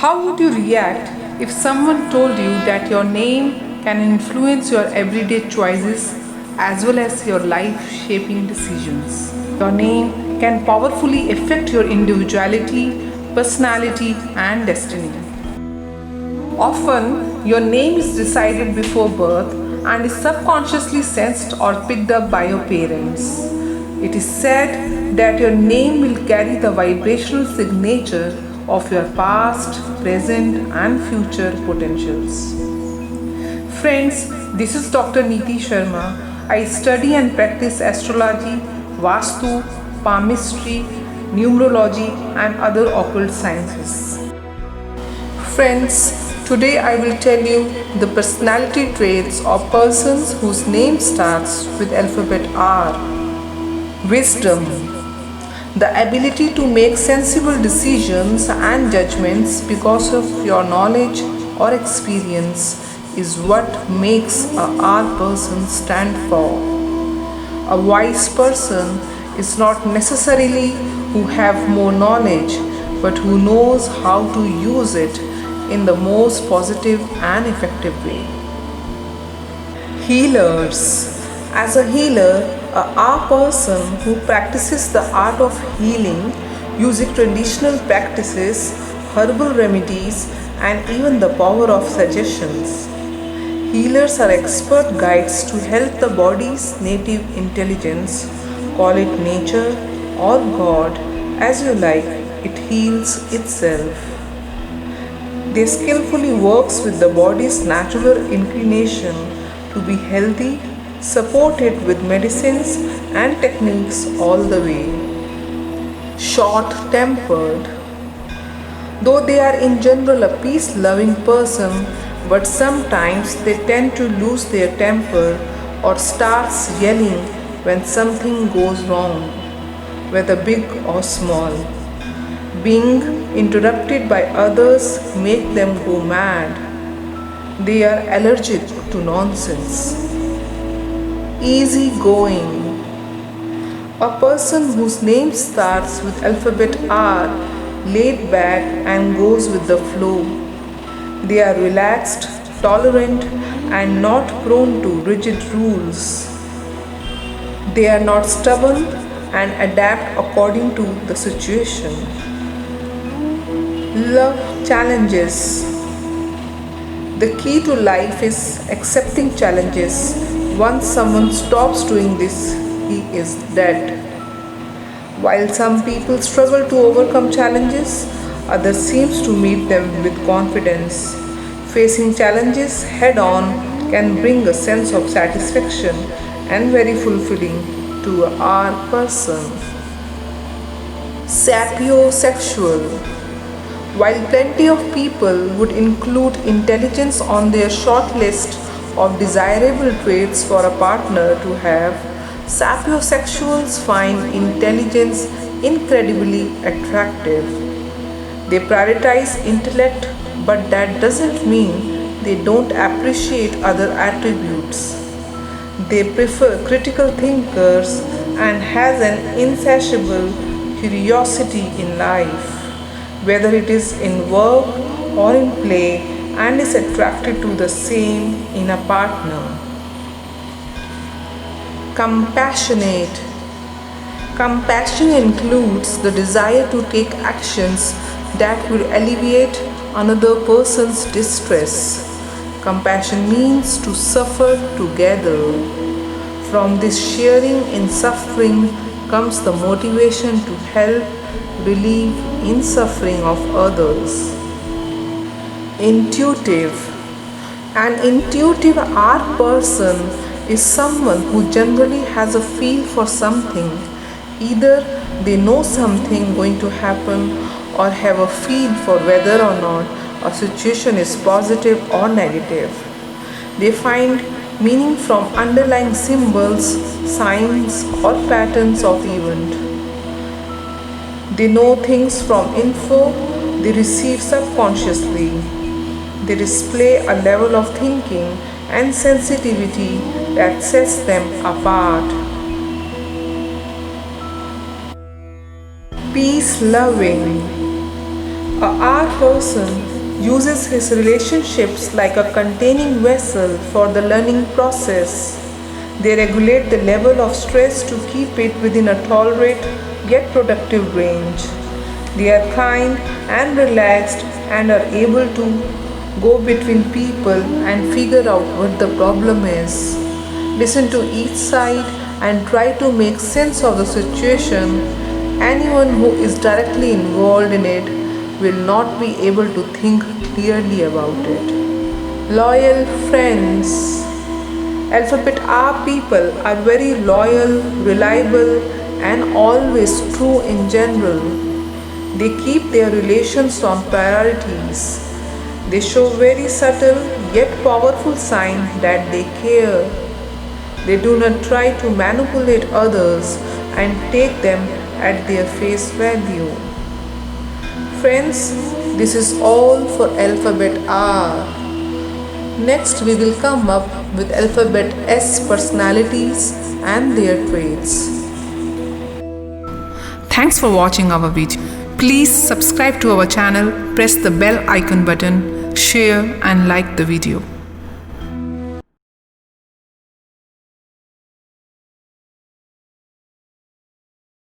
How would you react if someone told you that your name can influence your everyday choices as well as your life shaping decisions? Your name can powerfully affect your individuality, personality, and destiny. Often, your name is decided before birth and is subconsciously sensed or picked up by your parents. It is said that your name will carry the vibrational signature of your past, present, and future potentials. Friends, this is Dr. Neeti Sharma. I study and practice astrology, Vastu, palmistry, numerology, and other occult sciences. Friends, today I will tell you the personality traits of persons whose name starts with alphabet R. Wisdom. The ability to make sensible decisions and judgments because of your knowledge or experience is what makes a R person stand for. A wise person is not necessarily who have more knowledge, but who knows how to use it in the most positive and effective way. Healers. As a healer, a R person who practices the art of healing using traditional practices, herbal remedies, and even the power of suggestions. Healers are expert guides to help the body's native intelligence, call it nature or God, as you like, it heals itself. They skillfully works with the body's natural inclination to be healthy, supported with medicines and techniques all the way. Short-tempered. Though they are in general a peace-loving person, but sometimes they tend to lose their temper or starts yelling when something goes wrong, whether big or small. Being interrupted by others make them go mad. They are allergic to nonsense. Easy-going. A person whose name starts with alphabet R, laid back and goes with the flow. They are relaxed, tolerant, and not prone to rigid rules. They are not stubborn and adapt according to the situation. Love challenges. The key to life is accepting challenges. Once someone stops doing this, he is dead. While some people struggle to overcome challenges, others seem to meet them with confidence. Facing challenges head on can bring a sense of satisfaction and very fulfilling to our person. Sapiosexual. While plenty of people would include intelligence on their short list of desirable traits for a partner to have, sapiosexuals find intelligence incredibly attractive. They prioritize intellect, but that doesn't mean they don't appreciate other attributes. They prefer critical thinkers and has an insatiable curiosity in life, whether it is in work or in play, and is attracted to the same in a partner. Compassionate. Compassion includes the desire to take actions that will alleviate another person's distress. Compassion means to suffer together. From this sharing in suffering comes the motivation to help relieve in suffering of others. Intuitive. An intuitive art person is someone who generally has a feel for something. Either they know something going to happen or have a feel for whether or not a situation is positive or negative. They find meaning from underlying symbols, signs, or patterns of event. They know things from info they receive subconsciously. They display a level of thinking and sensitivity that sets them apart. Peace-loving. A art person uses his relationships like a containing vessel for the learning process. They regulate the level of stress to keep it within a tolerate yet productive range. They are kind and relaxed and are able to go between people and figure out what the problem is. Listen to each side and try to make sense of the situation. Anyone who is directly involved in it will not be able to think clearly about it. Loyal friends. Alphabet R people are very loyal, reliable, and always true in general. They keep their relations on priorities. They show very subtle yet powerful sign that they care. They do not try to manipulate others and take them at their face value. Friends, this is all for Alphabet R. Next, we will come up with Alphabet S personalities and their traits. Thanks for watching our video. Please subscribe to our channel, press the bell icon button, share and like the video.